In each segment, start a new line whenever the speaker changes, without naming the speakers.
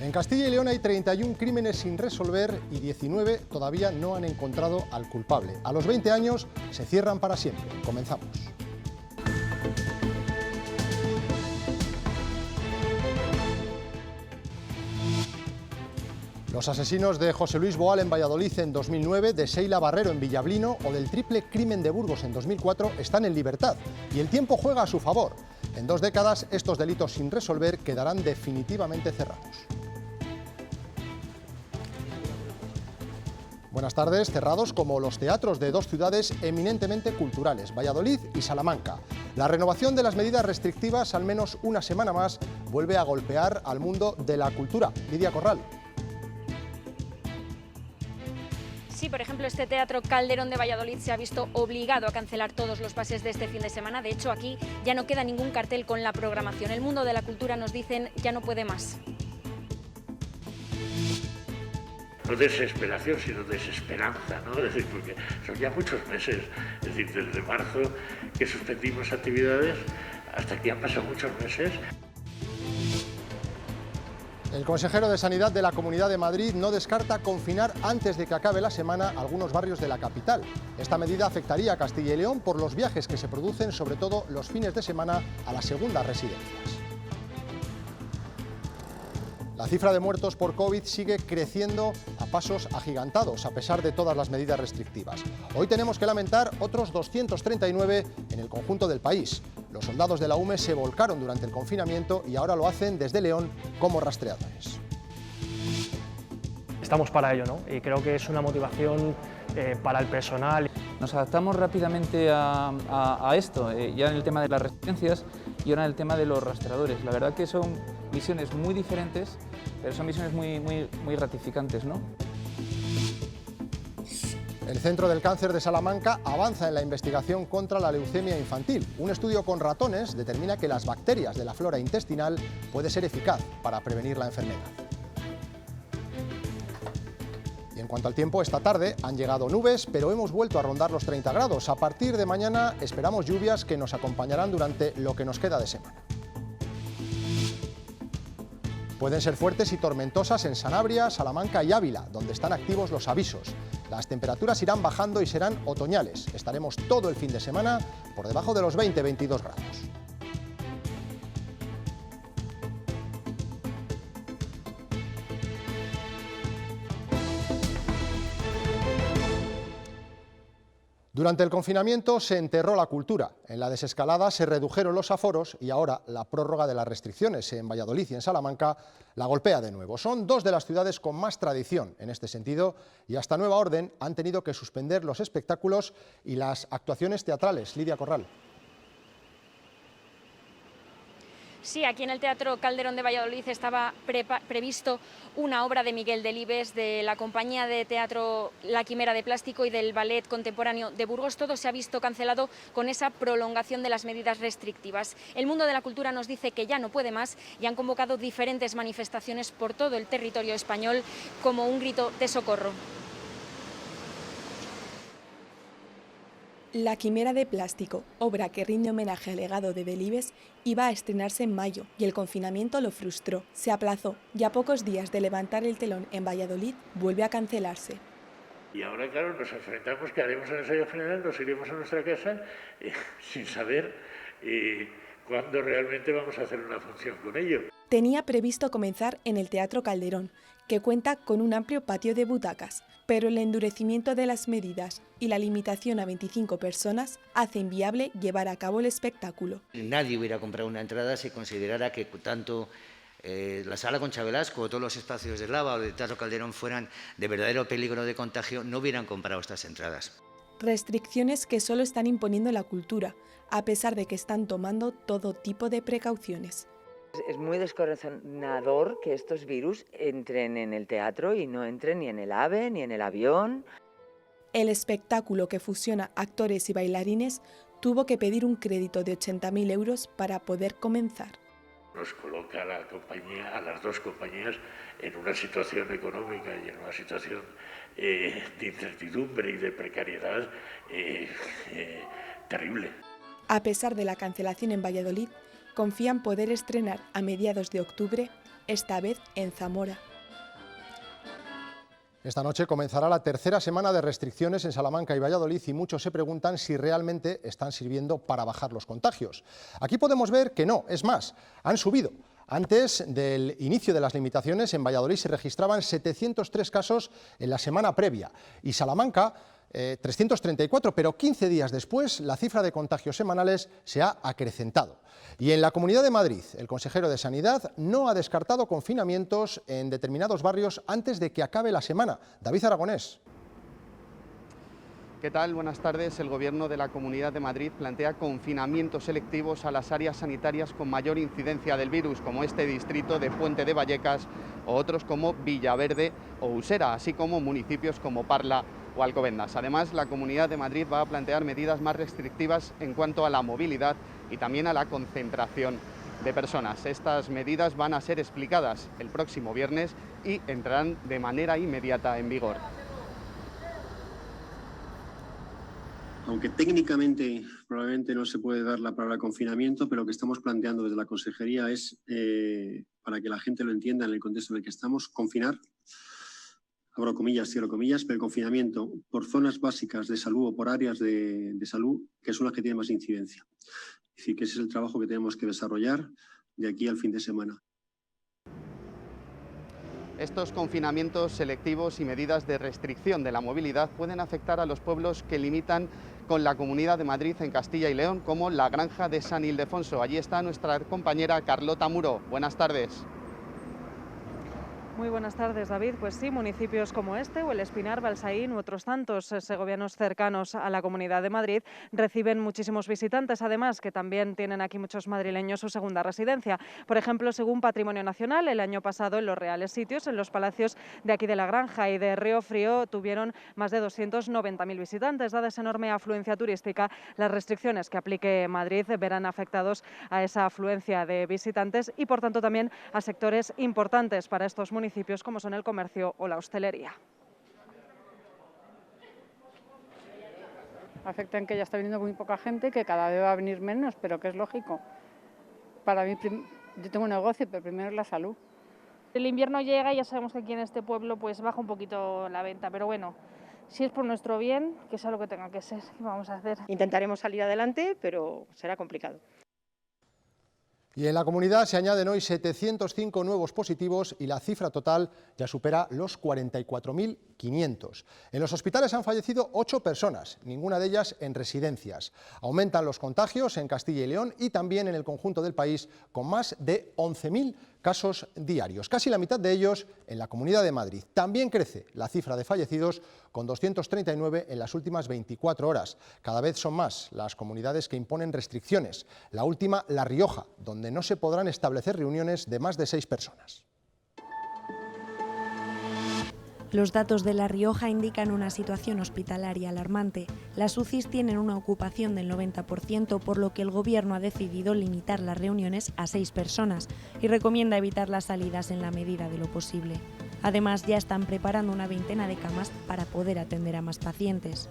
En Castilla y León hay 31 crímenes sin resolver y 19 todavía no han encontrado al culpable. A los 20 años se cierran para siempre. Comenzamos. Los asesinos de José Luis Boal en Valladolid en 2009, de Sheila Barrero en Villablino o del triple crimen de Burgos en 2004 están en libertad y el tiempo juega a su favor. En 2 décadas, estos delitos sin resolver quedarán definitivamente cerrados. Buenas tardes. Cerrados como los teatros de 2 ciudades eminentemente culturales, Valladolid y Salamanca. La renovación de las medidas restrictivas, al menos una semana más, vuelve a golpear al mundo de la cultura. Lidia Corral.
Sí, por ejemplo, este Teatro Calderón de Valladolid se ha visto obligado a cancelar todos los pases de este fin de semana. De hecho, aquí ya no queda ningún cartel con la programación. El mundo de la cultura, nos dicen, ya no puede más.
No desesperación, sino desesperanza, ¿no? Es decir, porque son ya muchos meses, es decir, desde marzo que suspendimos actividades, hasta aquí han pasado muchos meses.
El consejero de Sanidad de la Comunidad de Madrid no descarta confinar antes de que acabe la semana algunos barrios de la capital. Esta medida afectaría a Castilla y León por los viajes que se producen, sobre todo los fines de semana, a las segundas residencias. La cifra de muertos por COVID sigue creciendo a pasos agigantados, a pesar de todas las medidas restrictivas. Hoy tenemos que lamentar otros 239 en el conjunto del país. Los soldados de la UME se volcaron durante el confinamiento y ahora lo hacen desde León como rastreadores.
Estamos para ello, ¿no? Y creo que es una motivación para el personal.
Nos adaptamos rápidamente a esto, ya en el tema de las residencias y ahora en el tema de los rastreadores. La verdad que son misiones muy diferentes, pero son misiones muy gratificantes, ¿no?
El Centro del Cáncer de Salamanca avanza en la investigación contra la leucemia infantil. Un estudio con ratones determina que las bacterias de la flora intestinal puede ser eficaz para prevenir la enfermedad. Y en cuanto al tiempo, esta tarde han llegado nubes, pero hemos vuelto a rondar los 30 grados. A partir de mañana esperamos lluvias que nos acompañarán durante lo que nos queda de semana. Pueden ser fuertes y tormentosas en Sanabria, Salamanca y Ávila, donde están activos los avisos. Las temperaturas irán bajando y serán otoñales. Estaremos todo el fin de semana por debajo de los 20-22 grados. Durante el confinamiento se enterró la cultura, en la desescalada se redujeron los aforos y ahora la prórroga de las restricciones en Valladolid y en Salamanca la golpea de nuevo. Son 2 de las ciudades con más tradición en este sentido y hasta nueva orden han tenido que suspender los espectáculos y las actuaciones teatrales. Lidia Corral.
Sí, aquí en el Teatro Calderón de Valladolid estaba previsto una obra de Miguel Delibes, de la compañía de teatro La Quimera de Plástico y del Ballet Contemporáneo de Burgos. Todo se ha visto cancelado con esa prolongación de las medidas restrictivas. El mundo de la cultura nos dice que ya no puede más y han convocado diferentes manifestaciones por todo el territorio español como un grito de socorro.
La Quimera de Plástico, obra que rinde homenaje al legado de Delibes, iba a estrenarse en mayo y el confinamiento lo frustró. Se aplazó y a pocos días de levantar el telón en Valladolid vuelve a cancelarse.
Y ahora, claro, nos enfrentamos que haremos el ensayo general, nos iremos a nuestra casa sin saber cuándo realmente vamos a hacer una función con ello.
Tenía previsto comenzar en el Teatro Calderón, que cuenta con un amplio patio de butacas, pero el endurecimiento de las medidas y la limitación a 25 personas hace inviable llevar a cabo el espectáculo.
Nadie hubiera comprado una entrada si considerara que tanto la Sala Concha Velasco o todos los espacios de Lava o de Teatro Calderón fueran de verdadero peligro de contagio, no hubieran comprado estas entradas.
Restricciones que solo están imponiendo la cultura, a pesar de que están tomando todo tipo de precauciones.
Es muy descorazonador que estos virus entren en el teatro y no entren ni en el AVE ni en el avión.
El espectáculo, que fusiona actores y bailarines, tuvo que pedir un crédito de 80.000 euros para poder comenzar.
Nos coloca a las 2 compañías en una situación económica y en una situación de incertidumbre y de precariedad terrible.
A pesar de la cancelación en Valladolid, confían poder estrenar a mediados de octubre esta vez en Zamora.
Esta noche comenzará la tercera semana de restricciones en Salamanca y Valladolid y muchos se preguntan si realmente están sirviendo para bajar los contagios. Aquí podemos ver que no, es más, han subido. Antes del inicio de las limitaciones, en Valladolid se registraban 703 casos en la semana previa y Salamanca 334, pero 15 días después la cifra de contagios semanales se ha acrecentado. Y en la Comunidad de Madrid, el consejero de Sanidad no ha descartado confinamientos en determinados barrios antes de que acabe la semana. David Aragonés.
¿Qué tal? Buenas tardes. El Gobierno de la Comunidad de Madrid plantea confinamientos selectivos a las áreas sanitarias con mayor incidencia del virus, como este distrito de Puente de Vallecas o otros como Villaverde o Usera, así como municipios como Parla o Alcobendas. Además, la Comunidad de Madrid va a plantear medidas más restrictivas en cuanto a la movilidad y también a la concentración de personas. Estas medidas van a ser explicadas el próximo viernes y entrarán de manera inmediata en vigor.
Aunque técnicamente probablemente no se puede dar la palabra confinamiento, pero lo que estamos planteando desde la Consejería es, para que la gente lo entienda en el contexto en el que estamos, confinar, abro comillas, cierro comillas, pero el confinamiento por zonas básicas de salud o por áreas de salud, que son las que tienen más incidencia. Es decir, que ese es el trabajo que tenemos que desarrollar de aquí al fin de semana.
Estos confinamientos selectivos y medidas de restricción de la movilidad pueden afectar a los pueblos que limitan con la Comunidad de Madrid en Castilla y León, como la Granja de San Ildefonso. Allí está nuestra compañera Carlota Muro. Buenas tardes.
Muy buenas tardes, David. Pues sí, municipios como este o el Espinar, Balsaín u otros tantos segovianos cercanos a la Comunidad de Madrid reciben muchísimos visitantes, además que también tienen aquí muchos madrileños su segunda residencia. Por ejemplo, según Patrimonio Nacional, el año pasado en los Reales Sitios, en los palacios de aquí de la Granja y de Río Frío, tuvieron más de 290.000 visitantes. Dada esa enorme afluencia turística, las restricciones que aplique Madrid verán afectados a esa afluencia de visitantes y, por tanto, también a sectores importantes para estos municipios, como son el comercio o la hostelería.
Afecta en que ya está viniendo muy poca gente, que cada vez va a venir menos, pero que es lógico. Para mí, yo tengo un negocio, pero primero es la salud.
El invierno llega y ya sabemos que aquí en este pueblo pues baja un poquito la venta, pero bueno, si es por nuestro bien, que sea lo que tenga que ser, ¿qué vamos a hacer?
Intentaremos salir adelante, pero será complicado.
Y en la comunidad se añaden hoy 705 nuevos positivos y la cifra total ya supera los 44.500. En los hospitales han fallecido 8 personas, ninguna de ellas en residencias. Aumentan los contagios en Castilla y León y también en el conjunto del país, con más de 11.000 casos diarios, casi la mitad de ellos en la Comunidad de Madrid. También crece la cifra de fallecidos, con 239 en las últimas 24 horas. Cada vez son más las comunidades que imponen restricciones. La última, La Rioja, donde no se podrán establecer reuniones de más de 6 personas.
Los datos de La Rioja indican una situación hospitalaria alarmante. Las UCIs tienen una ocupación del 90%, por lo que el Gobierno ha decidido limitar las reuniones a 6 personas y recomienda evitar las salidas en la medida de lo posible. Además, ya están preparando una veintena de camas para poder atender a más pacientes.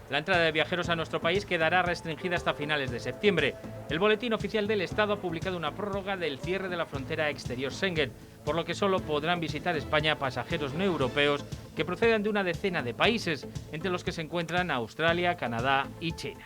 La entrada de viajeros a nuestro país quedará restringida hasta finales de septiembre. El Boletín Oficial del Estado ha publicado una prórroga del cierre de la frontera exterior Schengen, por lo que solo podrán visitar España pasajeros no europeos que procedan de una decena de países, entre los que se encuentran Australia, Canadá y China.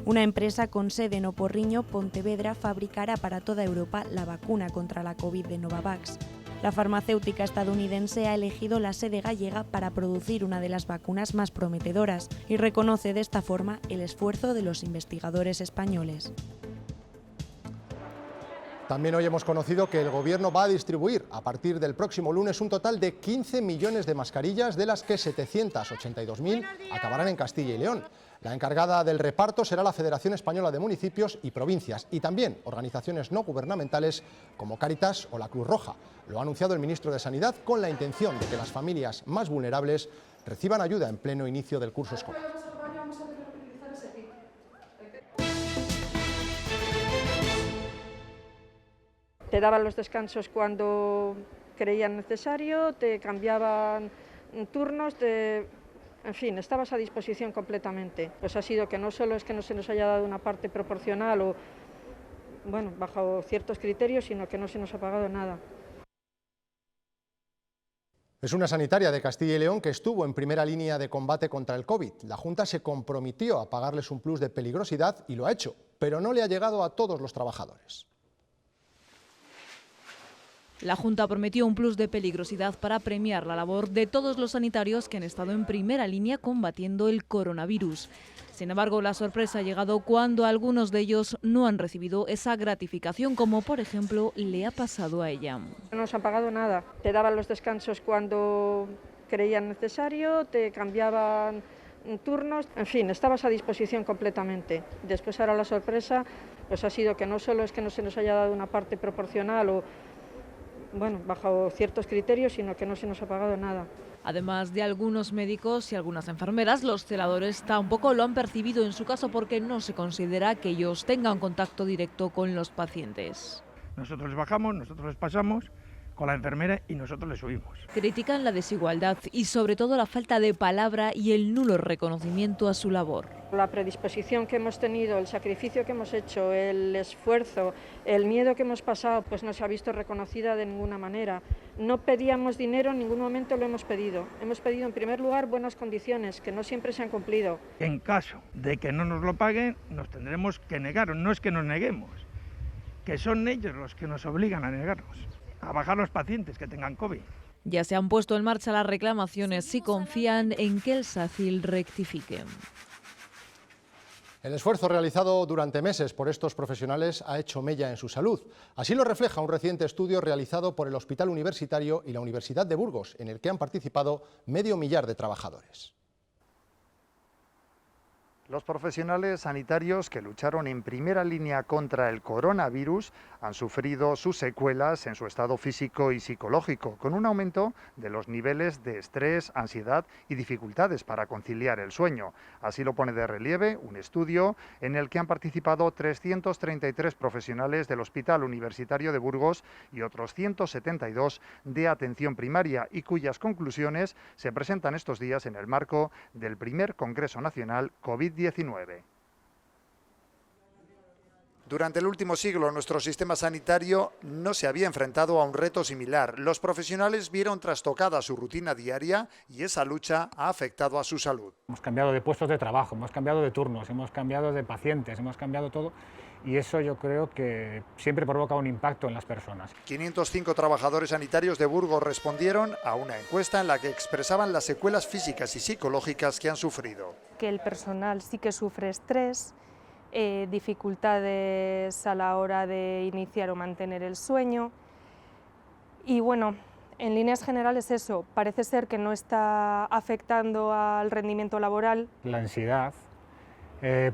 Una empresa con sede en Oporriño, Pontevedra, fabricará para toda Europa la vacuna contra la COVID de Novavax. La farmacéutica estadounidense ha elegido la sede gallega para producir una de las vacunas más prometedoras y reconoce de esta forma el esfuerzo de los investigadores españoles.
También hoy hemos conocido que el Gobierno va a distribuir a partir del próximo lunes un total de 15 millones de mascarillas, de las que 782.000 acabarán en Castilla y León. La encargada del reparto será la Federación Española de Municipios y Provincias y también organizaciones no gubernamentales como Cáritas o la Cruz Roja. Lo ha anunciado el ministro de Sanidad, con la intención de que las familias más vulnerables reciban ayuda en pleno inicio del curso escolar.
Te daban los descansos cuando creían necesario, te cambiaban turnos,
En fin, estabas a disposición completamente. Pues ha sido que no solo es que no se nos haya dado una parte proporcional o, bueno, bajo ciertos criterios, sino que no se nos ha pagado nada.
Es una sanitaria de Castilla y León que estuvo en primera línea de combate contra el COVID. La Junta se comprometió a pagarles un plus de peligrosidad y lo ha hecho, pero no le ha llegado a todos los trabajadores.
La Junta prometió un plus de peligrosidad para premiar la labor de todos los sanitarios que han estado en primera línea combatiendo el coronavirus. Sin embargo, la sorpresa ha llegado cuando algunos de ellos no han recibido esa gratificación, como por ejemplo le ha pasado a ella.
No nos han pagado nada. Te daban los descansos cuando creían necesario, te cambiaban turnos, en fin, estabas a disposición completamente. Después ahora la sorpresa pues ha sido que no solo es que no se nos haya dado una parte proporcional o, bueno, bajo ciertos criterios, sino que no se nos ha pagado nada.
Además de algunos médicos y algunas enfermeras, los celadores tampoco lo han percibido en su caso porque no se considera que ellos tengan contacto directo con los pacientes.
Nosotros les bajamos, nosotros les pasamos con la enfermera y nosotros les subimos.
Critican la desigualdad y sobre todo la falta de palabra y el nulo reconocimiento a su labor.
La predisposición que hemos tenido, el sacrificio que hemos hecho, el esfuerzo, el miedo que hemos pasado, pues no se ha visto reconocida de ninguna manera. No pedíamos dinero, en ningún momento lo hemos pedido. Hemos pedido en primer lugar buenas condiciones, que no siempre se han cumplido.
En caso de que no nos lo paguen, nos tendremos que negar, no es que nos neguemos, que son ellos los que nos obligan a negarnos, a bajar los pacientes que tengan COVID.
Ya se han puesto en marcha las reclamaciones y confían en que el SACIL rectifique.
El esfuerzo realizado durante meses por estos profesionales ha hecho mella en su salud. Así lo refleja un reciente estudio realizado por el Hospital Universitario y la Universidad de Burgos, en el que han participado 500.000 de trabajadores.
Los profesionales sanitarios que lucharon en primera línea contra el coronavirus han sufrido sus secuelas en su estado físico y psicológico, con un aumento de los niveles de estrés, ansiedad y dificultades para conciliar el sueño. Así lo pone de relieve un estudio en el que han participado 333 profesionales del Hospital Universitario de Burgos y otros 172 de atención primaria, y cuyas conclusiones se presentan estos días en el marco del primer Congreso Nacional COVID-19.
Durante el último siglo, nuestro sistema sanitario no se había enfrentado a un reto similar. Los profesionales vieron trastocada su rutina diaria y esa lucha ha afectado a su salud.
Hemos cambiado de puestos de trabajo, hemos cambiado de turnos, hemos cambiado de pacientes, hemos cambiado todo, y eso yo creo que siempre provoca un impacto en las personas.
505 trabajadores sanitarios de Burgos respondieron a una encuesta en la que expresaban las secuelas físicas y psicológicas que han sufrido.
Que el personal sí que sufre estrés, dificultades a la hora de iniciar o mantener el sueño, y bueno, en líneas generales eso, parece ser que no está afectando al rendimiento laboral.
La ansiedad,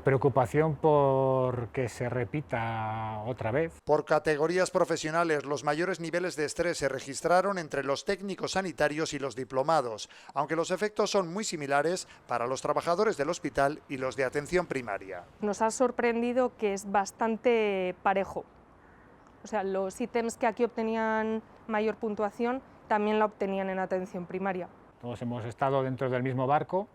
preocupación por que se repita otra vez.
Por categorías profesionales, los mayores niveles de estrés se registraron entre los técnicos sanitarios y los diplomados, aunque los efectos son muy similares para los trabajadores del hospital y los de atención primaria.
Nos ha sorprendido que es bastante parejo. O sea, los ítems que aquí obtenían mayor puntuación también la obtenían en atención primaria.
Todos hemos estado dentro del mismo barco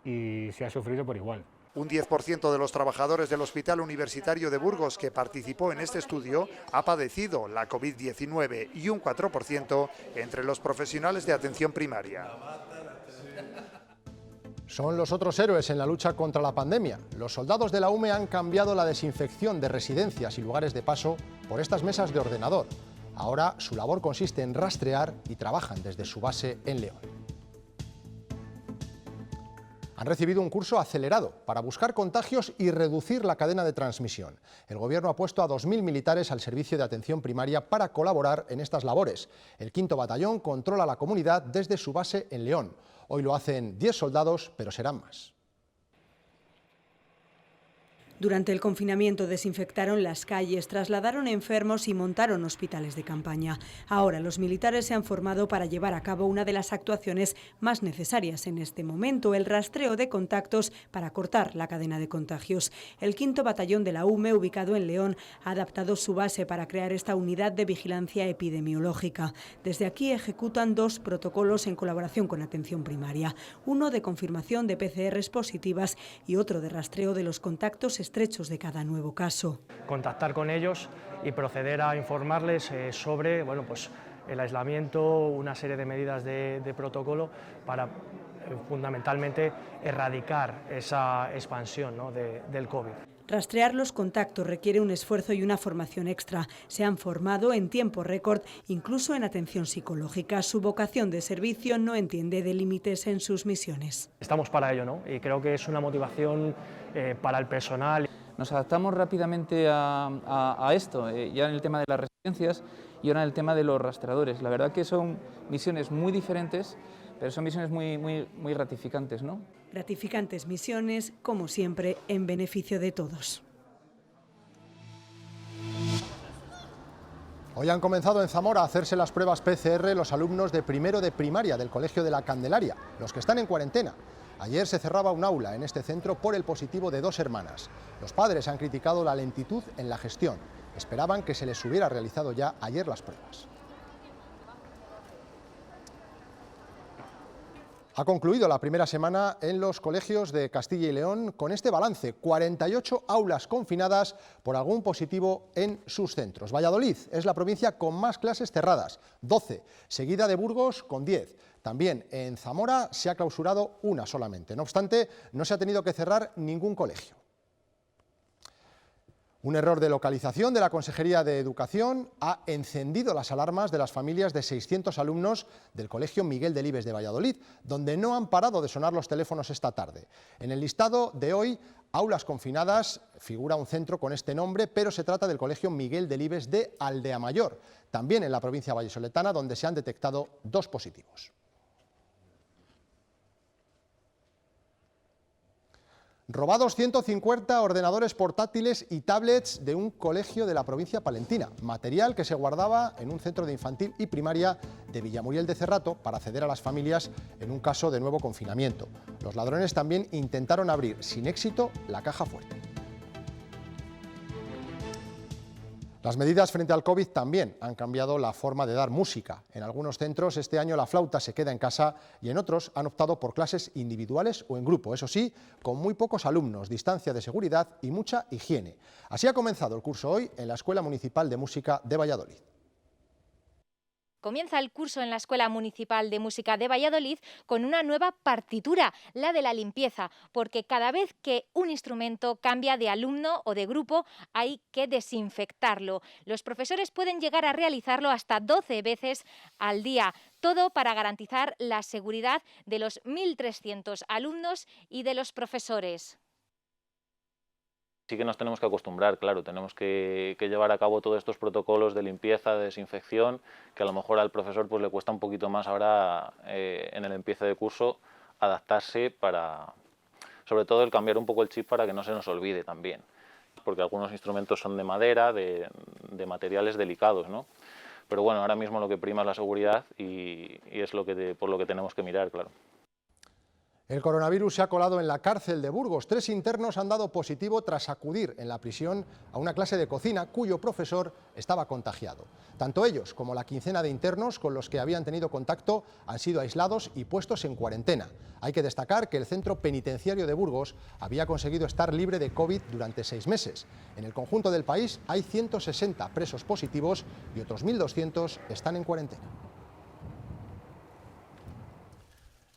y se ha sufrido por igual.
Un 10% de los trabajadores del Hospital Universitario de Burgos que participó en este estudio ha padecido la COVID-19 y un 4% entre los profesionales de atención primaria.
Son los otros héroes en la lucha contra la pandemia. Los soldados de la UME han cambiado la desinfección de residencias y lugares de paso por estas mesas de ordenador. Ahora su labor consiste en rastrear y trabajan desde su base en León. Han recibido un curso acelerado para buscar contagios y reducir la cadena de transmisión. El Gobierno ha puesto a 2.000 militares al servicio de atención primaria para colaborar en estas labores. El 5º Batallón controla la comunidad desde su base en León. Hoy lo hacen 10 soldados, pero serán más.
Durante el confinamiento desinfectaron las calles, trasladaron enfermos y montaron hospitales de campaña. Ahora los militares se han formado para llevar a cabo una de las actuaciones más necesarias en este momento, el rastreo de contactos para cortar la cadena de contagios. El 5º Batallón de la UME, ubicado en León, ha adaptado su base para crear esta unidad de vigilancia epidemiológica. Desde aquí ejecutan 2 protocolos en colaboración con atención primaria, uno de confirmación de PCRs positivas y otro de rastreo de los contactos estrechos de cada nuevo caso.
Contactar con ellos y proceder a informarles sobre el aislamiento, una serie de medidas de protocolo para fundamentalmente erradicar esa expansión, ¿no?, del COVID.
Rastrear los contactos requiere un esfuerzo y una formación extra. Se han formado en tiempo récord, incluso en atención psicológica. Su vocación de servicio no entiende de límites en sus misiones.
Estamos para ello, ¿no? Y creo que es una motivación para el personal.
Nos adaptamos rápidamente a esto, ya en el tema de las residencias y ahora en el tema de los rastreadores. La verdad que son misiones muy diferentes, pero son misiones muy gratificantes, ¿no?
Gratificantes misiones, como siempre, en beneficio de todos.
Hoy han comenzado en Zamora a hacerse las pruebas PCR los alumnos de primero de primaria del Colegio de la Candelaria, los que están en cuarentena. Ayer se cerraba un aula en este centro por el positivo de 2 hermanas. Los padres han criticado la lentitud en la gestión. Esperaban que se les hubiera realizado ya ayer las pruebas. Ha concluido la primera semana en los colegios de Castilla y León con este balance: 48 aulas confinadas por algún positivo en sus centros. Valladolid es la provincia con más clases cerradas, 12, seguida de Burgos con 10. También en Zamora se ha clausurado una solamente. No obstante, no se ha tenido que cerrar ningún colegio. Un error de localización de la Consejería de Educación ha encendido las alarmas de las familias de 600 alumnos del Colegio Miguel Delibes de Valladolid, donde no han parado de sonar los teléfonos esta tarde. En el listado de hoy, aulas confinadas, figura un centro con este nombre, pero se trata del Colegio Miguel Delibes de Aldeamayor, también en la provincia vallisoletana, donde se han detectado 2 positivos. Robados 150 ordenadores portátiles y tablets de un colegio de la provincia palentina, material que se guardaba en un centro de infantil y primaria de Villamuriel de Cerrato para ceder a las familias en un caso de nuevo confinamiento. Los ladrones también intentaron abrir sin éxito la caja fuerte. Las medidas frente al COVID también han cambiado la forma de dar música. En algunos centros este año la flauta se queda en casa y en otros han optado por clases individuales o en grupo, eso sí, con muy pocos alumnos, distancia de seguridad y mucha higiene. Así ha comenzado el curso hoy en la Escuela Municipal de Música de Valladolid.
Comienza el curso en la Escuela Municipal de Música de Valladolid con una nueva partitura, la de la limpieza, porque cada vez que un instrumento cambia de alumno o de grupo hay que desinfectarlo. Los profesores pueden llegar a realizarlo hasta 12 veces al día, todo para garantizar la seguridad de los 1.300 alumnos y de los profesores.
Sí que nos tenemos que acostumbrar, claro, tenemos que llevar a cabo todos estos protocolos de limpieza, de desinfección, que a lo mejor al profesor pues le cuesta un poquito más ahora en el empiece de curso adaptarse para, sobre todo el cambiar un poco el chip para que no se nos olvide también, porque algunos instrumentos son de madera, de materiales delicados, ¿no? Pero bueno, ahora mismo lo que prima es la seguridad y es por lo que tenemos que mirar, claro.
El coronavirus se ha colado en la cárcel de Burgos. 3 internos han dado positivo tras acudir en la prisión a una clase de cocina cuyo profesor estaba contagiado. Tanto ellos como la quincena de internos con los que habían tenido contacto han sido aislados y puestos en cuarentena. Hay que destacar que el centro penitenciario de Burgos había conseguido estar libre de COVID durante 6 meses. En el conjunto del país hay 160 presos positivos y otros 1.200 están en cuarentena.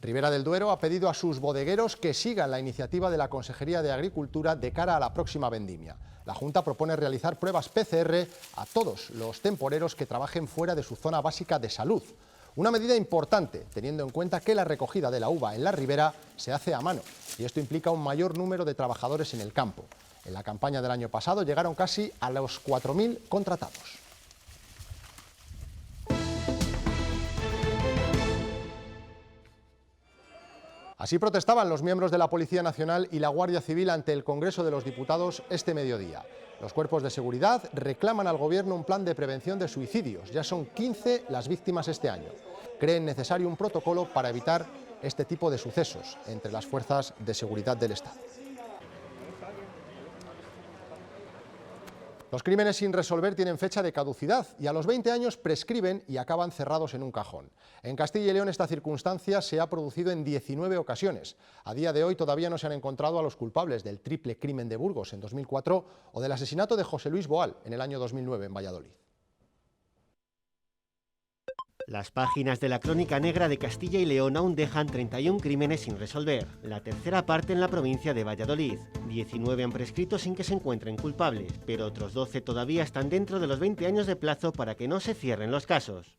Ribera del Duero ha pedido a sus bodegueros que sigan la iniciativa de la Consejería de Agricultura de cara a la próxima vendimia. La Junta propone realizar pruebas PCR a todos los temporeros que trabajen fuera de su zona básica de salud. Una medida importante, teniendo en cuenta que la recogida de la uva en la ribera se hace a mano y esto implica un mayor número de trabajadores en el campo. En la campaña del año pasado llegaron casi a los 4.000 contratados. Así protestaban los miembros de la Policía Nacional y la Guardia Civil ante el Congreso de los Diputados este mediodía. Los cuerpos de seguridad reclaman al Gobierno un plan de prevención de suicidios. Ya son 15 las víctimas este año. Creen necesario un protocolo para evitar este tipo de sucesos entre las fuerzas de seguridad del Estado. Los crímenes sin resolver tienen fecha de caducidad y a los 20 años prescriben y acaban cerrados en un cajón. En Castilla y León esta circunstancia se ha producido en 19 ocasiones. A día de hoy todavía no se han encontrado a los culpables del triple crimen de Burgos en 2004 o del asesinato de José Luis Boal en el año 2009 en Valladolid.
Las páginas de la Crónica Negra de Castilla y León aún dejan 31 crímenes sin resolver, la tercera parte en la provincia de Valladolid. 19 han prescrito sin que se encuentren culpables, pero otros 12 todavía están dentro de los 20 años de plazo para que no se cierren los casos.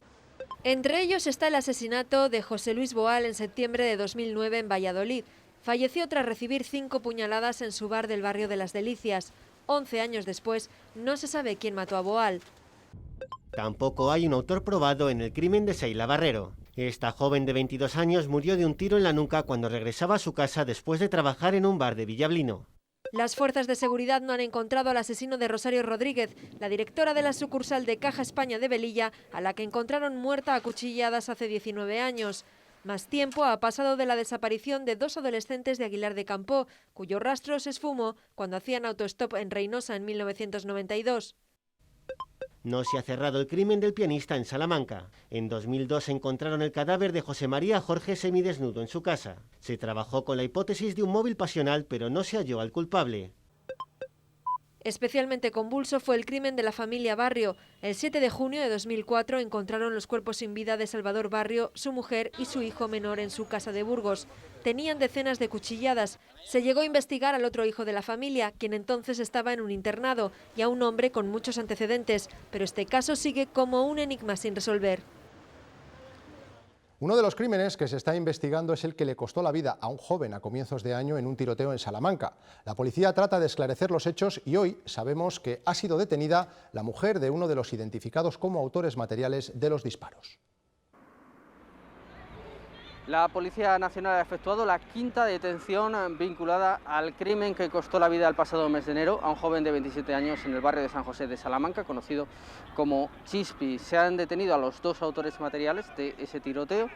Entre ellos está el asesinato de José Luis Boal en septiembre de 2009 en Valladolid. Falleció tras recibir 5 puñaladas en su bar del barrio de Las Delicias. 11 años después, no se sabe quién mató a Boal.
Tampoco hay un autor probado en el crimen de Seila Barrero. Esta joven de 22 años murió de un tiro en la nuca cuando regresaba a su casa después de trabajar en un bar de Villablino.
Las fuerzas de seguridad no han encontrado al asesino de Rosario Rodríguez, la directora de la sucursal de Caja España de Velilla, a la que encontraron muerta a cuchilladas hace 19 años. Más tiempo ha pasado de la desaparición de 2 adolescentes de Aguilar de Campoo, cuyo rastro se esfumó cuando hacían autostop en Reynosa en 1992.
No se ha cerrado el crimen del pianista en Salamanca. En 2002 encontraron el cadáver de José María Jorge semidesnudo en su casa. Se trabajó con la hipótesis de un móvil pasional, pero no se halló al culpable.
Especialmente convulso fue el crimen de la familia Barrio. El 7 de junio de 2004 encontraron los cuerpos sin vida de Salvador Barrio, su mujer y su hijo menor en su casa de Burgos. Tenían decenas de cuchilladas. Se llegó a investigar al otro hijo de la familia, quien entonces estaba en un internado, y a un hombre con muchos antecedentes, pero este caso sigue como un enigma sin resolver.
Uno de los crímenes que se está investigando es el que le costó la vida a un joven a comienzos de año en un tiroteo en Salamanca. La policía trata de esclarecer los hechos y hoy sabemos que ha sido detenida la mujer de uno de los identificados como autores materiales de los disparos.
La Policía Nacional ha efectuado la 5ª detención vinculada al crimen que costó la vida el pasado mes de enero a un joven de 27 años en el barrio de San José de Salamanca, conocido como Chispi. Se han detenido a los 2 autores materiales de ese tiroteo,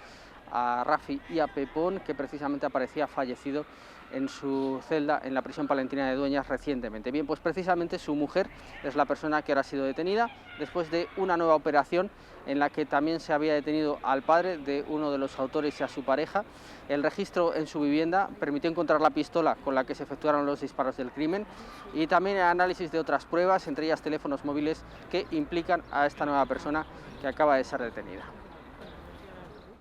a Rafi y a Pepón, que precisamente aparecía fallecido en su celda en la prisión palentina de Dueñas recientemente. Bien, pues precisamente su mujer es la persona que ahora ha sido detenida después de una nueva operación en la que también se había detenido al padre de uno de los autores y a su pareja. El registro en su vivienda permitió encontrar la pistola con la que se efectuaron los disparos del crimen y también el análisis de otras pruebas, entre ellas teléfonos móviles que implican a esta nueva persona que acaba de ser detenida.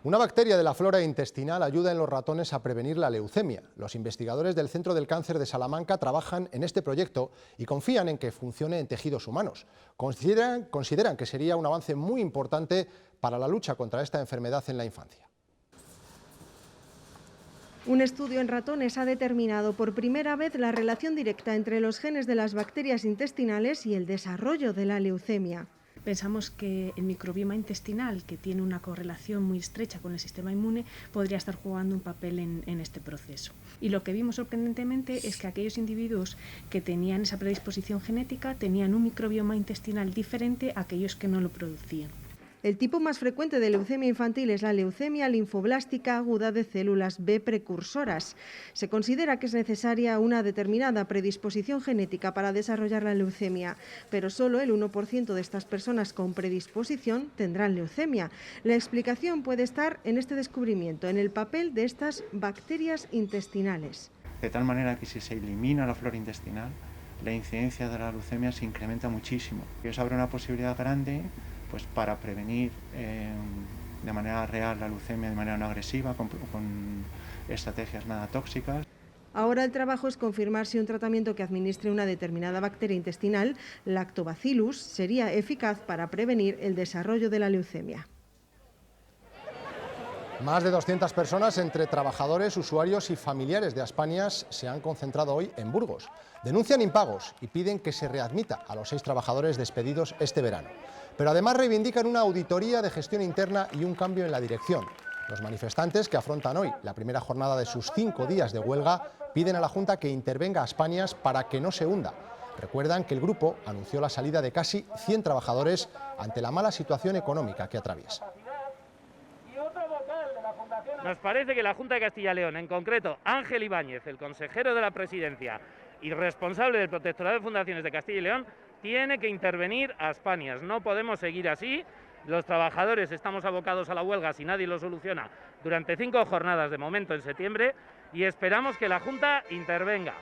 Una bacteria de la flora intestinal ayuda en los ratones a prevenir la leucemia. Los investigadores del Centro del Cáncer de Salamanca trabajan en este proyecto y confían en que funcione en tejidos humanos. Consideran que sería un avance muy importante para la lucha contra esta enfermedad en la infancia.
Un estudio en ratones ha determinado por primera vez la relación directa entre los genes de las bacterias intestinales y el desarrollo de la leucemia.
Pensamos que el microbioma intestinal, que tiene una correlación muy estrecha con el sistema inmune, podría estar jugando un papel en este proceso. Y lo que vimos sorprendentemente es que aquellos individuos que tenían esa predisposición genética tenían un microbioma intestinal diferente a aquellos que no lo producían.
El tipo más frecuente de leucemia infantil es la leucemia linfoblástica aguda de células B precursoras. Se considera que es necesaria una determinada predisposición genética para desarrollar la leucemia, pero solo el 1% de estas personas con predisposición tendrán leucemia. La explicación puede estar en este descubrimiento, en el papel de estas bacterias intestinales.
De tal manera que si se elimina la flora intestinal, la incidencia de la leucemia se incrementa muchísimo. Y eso abre una posibilidad grande pues para prevenir de manera real la leucemia de manera no agresiva, con estrategias nada tóxicas.
Ahora el trabajo es confirmar si un tratamiento que administre una determinada bacteria intestinal, Lactobacillus, sería eficaz para prevenir el desarrollo de la leucemia.
Más de 200 personas, entre trabajadores, usuarios y familiares de Aspanias, se han concentrado hoy en Burgos. Denuncian impagos y piden que se readmita a los 6 trabajadores despedidos este verano. Pero además reivindican una auditoría de gestión interna y un cambio en la dirección. Los manifestantes, que afrontan hoy la primera jornada de sus 5 días de huelga, piden a la Junta que intervenga a Spanias para que no se hunda. Recuerdan que el grupo anunció la salida de casi 100 trabajadores ante la mala situación económica que atraviesa.
Nos parece que la Junta de Castilla y León, en concreto Ángel Ibáñez, el consejero de la Presidencia y responsable del Protectorado de Fundaciones de Castilla y León, tiene que intervenir a Spanias. No podemos seguir así. Los trabajadores estamos abocados a la huelga si nadie lo soluciona durante 5 jornadas de momento en septiembre y esperamos que la Junta intervenga.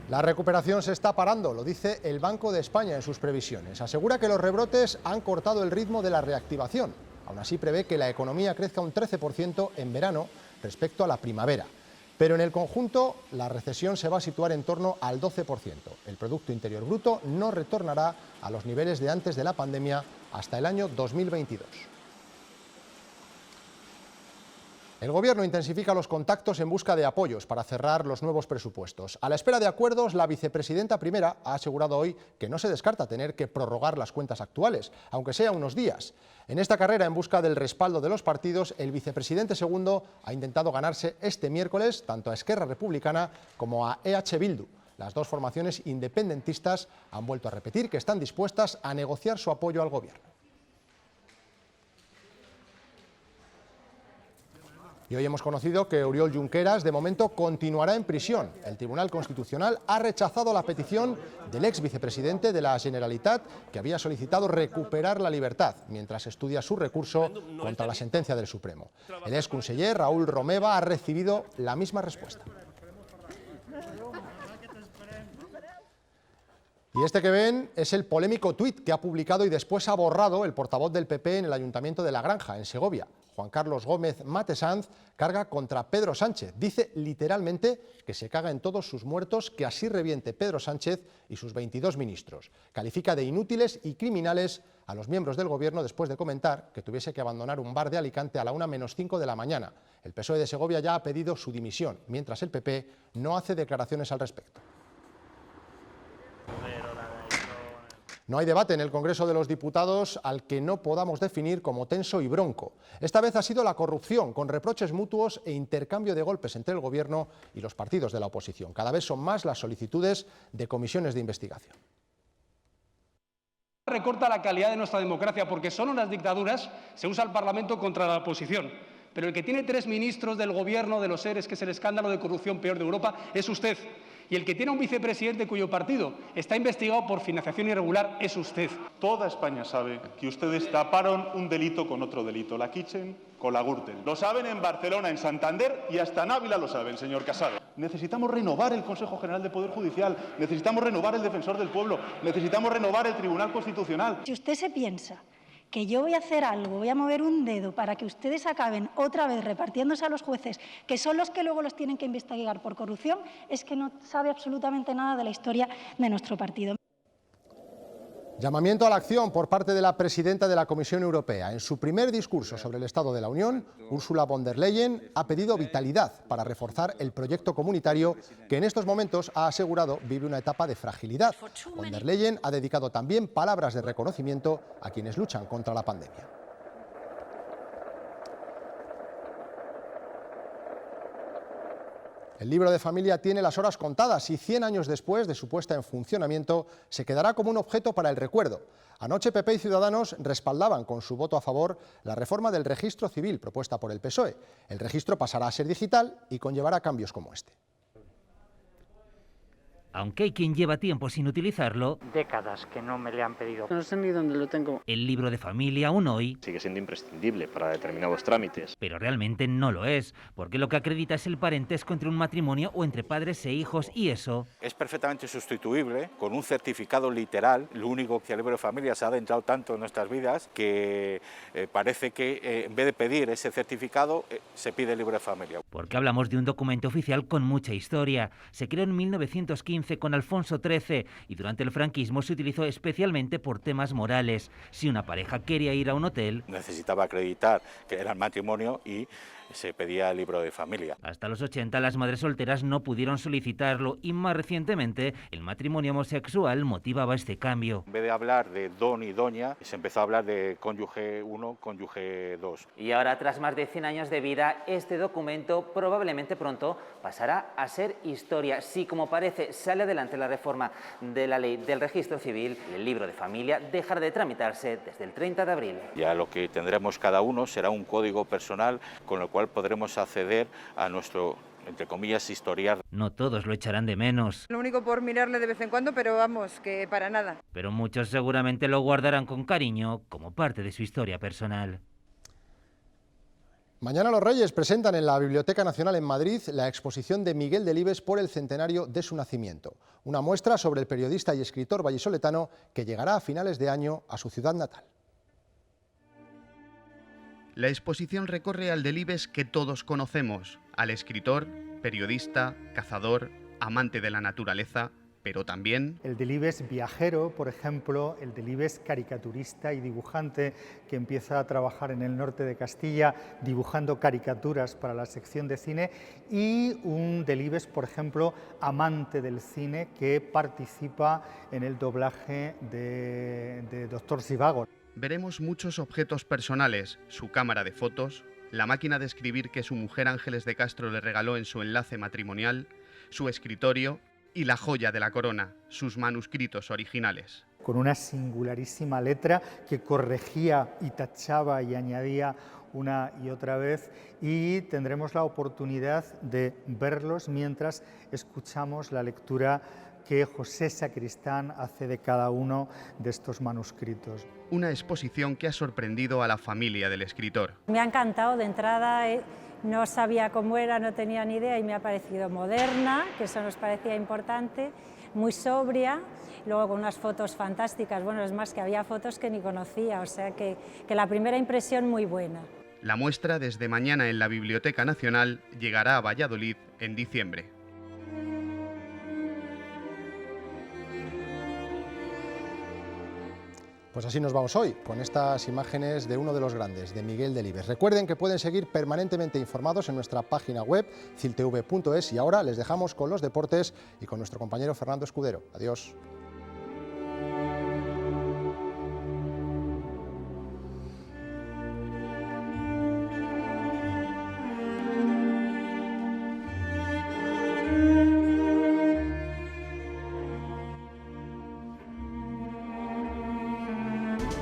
La recuperación se está parando, lo dice el Banco de España en sus previsiones. Asegura que los rebrotes han cortado el ritmo de la reactivación. Aún así prevé que la economía crezca un 13% en verano respecto a la primavera. Pero en el conjunto la recesión se va a situar en torno al 12%. El Producto Interior Bruto no retornará a los niveles de antes de la pandemia hasta el año 2022. El Gobierno intensifica los contactos en busca de apoyos para cerrar los nuevos presupuestos. A la espera de acuerdos, la vicepresidenta primera ha asegurado hoy que no se descarta tener que prorrogar las cuentas actuales, aunque sea unos días. En esta carrera en busca del respaldo de los partidos, el vicepresidente segundo ha intentado ganarse este miércoles tanto a Esquerra Republicana como a EH Bildu. Las dos formaciones independentistas han vuelto a repetir que están dispuestas a negociar su apoyo al Gobierno. Y hoy hemos conocido que Oriol Junqueras de momento continuará en prisión. El Tribunal Constitucional ha rechazado la petición del ex vicepresidente de la Generalitat, que había solicitado recuperar la libertad mientras estudia su recurso contra la sentencia del Supremo. El ex conseller Raúl Romeva ha recibido la misma respuesta. Y este que ven es el polémico tuit que ha publicado y después ha borrado el portavoz del PP en el Ayuntamiento de La Granja, en Segovia. Juan Carlos Gómez Matesanz carga contra Pedro Sánchez. Dice literalmente que se caga en todos sus muertos, que así reviente Pedro Sánchez y sus 22 ministros. Califica de inútiles y criminales a los miembros del Gobierno después de comentar que tuviese que abandonar un bar de Alicante a la 1:05 de la mañana. El PSOE de Segovia ya ha pedido su dimisión, mientras el PP no hace declaraciones al respecto. No hay debate en el Congreso de los Diputados al que no podamos definir como tenso y bronco. Esta vez ha sido la corrupción, con reproches mutuos e intercambio de golpes entre el Gobierno y los partidos de la oposición. Cada vez son más las solicitudes de comisiones de investigación.
Recorta la calidad de nuestra democracia porque solo en las dictaduras se usa el Parlamento contra la oposición. Pero el que tiene 3 ministros del Gobierno de los seres, que es el escándalo de corrupción peor de Europa, es usted. Y el que tiene un vicepresidente cuyo partido está investigado por financiación irregular es usted.
Toda España sabe que ustedes taparon un delito con otro delito, la Kitchen con la Gürtel. Lo saben en Barcelona, en Santander y hasta en Ávila lo saben, señor Casado. Necesitamos renovar el Consejo General del Poder Judicial, necesitamos renovar el Defensor del Pueblo, necesitamos renovar el Tribunal Constitucional.
Si usted se piensa que yo voy a hacer algo, voy a mover un dedo para que ustedes acaben otra vez repartiéndose a los jueces, que son los que luego los tienen que investigar por corrupción, es que no sabe absolutamente nada de la historia de nuestro partido.
Llamamiento a la acción por parte de la presidenta de la Comisión Europea. En su primer discurso sobre el Estado de la Unión, Ursula von der Leyen ha pedido vitalidad para reforzar el proyecto comunitario que en estos momentos, ha asegurado, vive una etapa de fragilidad. Von der Leyen ha dedicado también palabras de reconocimiento a quienes luchan contra la pandemia. El libro de familia tiene las horas contadas y 100 años después de su puesta en funcionamiento se quedará como un objeto para el recuerdo. Anoche PP y Ciudadanos respaldaban con su voto a favor la reforma del registro civil propuesta por el PSOE. El registro pasará a ser digital y conllevará cambios como este.
Aunque hay quien lleva tiempo sin utilizarlo,
décadas que no me le han pedido. No sé ni dónde lo tengo.
El libro de familia aún hoy
sigue siendo imprescindible para determinados trámites.
Pero realmente no lo es, porque lo que acredita es el parentesco entre un matrimonio o entre padres e hijos, y eso
es perfectamente sustituible con un certificado literal. Lo único que el libro de familia se ha adentrado tanto en nuestras vidas que parece que en vez de pedir ese certificado se pide el libro de familia.
Porque hablamos de un documento oficial con mucha historia. Se creó en 1915 con Alfonso XIII y durante el franquismo se utilizó especialmente por temas morales. Si una pareja quería ir a un hotel,
necesitaba acreditar que era el matrimonio y se pedía el libro de familia.
Hasta los 80 las madres solteras no pudieron solicitarlo y más recientemente el matrimonio homosexual motivaba este cambio.
En vez de hablar de don y doña, se empezó a hablar de cónyuge 1, cónyuge 2.
Y ahora, tras más de 100 años de vida, este documento probablemente pronto pasará a ser historia. Si, como parece, sale adelante la reforma de la ley del registro civil, el libro de familia dejará de tramitarse desde el 30 de abril.
Ya lo que tendremos cada uno será un código personal con el cual podremos acceder a nuestro, entre comillas, historial.
No todos lo echarán de menos.
Lo único por mirarle de vez en cuando, pero vamos, que para nada.
Pero muchos seguramente lo guardarán con cariño como parte de su historia personal.
Mañana los Reyes presentan en la Biblioteca Nacional en Madrid la exposición de Miguel Delibes por el centenario de su nacimiento. Una muestra sobre el periodista y escritor vallisoletano que llegará a finales de año a su ciudad natal.
La exposición recorre al Delibes que todos conocemos, al escritor, periodista, cazador, amante de la naturaleza, pero también
el Delibes viajero, por ejemplo, el Delibes caricaturista y dibujante que empieza a trabajar en el norte de Castilla dibujando caricaturas para la sección de cine, y un Delibes, por ejemplo, amante del cine que participa en el doblaje de Doctor Zhivago.
Veremos muchos objetos personales, su cámara de fotos, la máquina de escribir que su mujer Ángeles de Castro le regaló en su enlace matrimonial, su escritorio y la joya de la corona, sus manuscritos originales.
Con una singularísima letra que corregía y tachaba y añadía una y otra vez, y tendremos la oportunidad de verlos mientras escuchamos la lectura que José Sacristán hace de cada uno de estos manuscritos.
Una exposición que ha sorprendido a la familia del escritor.
Me ha encantado de entrada, no sabía cómo era, no tenía ni idea y me ha parecido moderna, que eso nos parecía importante, muy sobria, luego con unas fotos fantásticas, bueno, es más que había fotos que ni conocía, o sea que la primera impresión muy buena.
La muestra desde mañana en la Biblioteca Nacional llegará a Valladolid en diciembre.
Pues así nos vamos hoy, con estas imágenes de uno de los grandes, de Miguel Delibes. Recuerden que pueden seguir permanentemente informados en nuestra página web, ciltv.es, y ahora les dejamos con los deportes y con nuestro compañero Fernando Escudero. Adiós.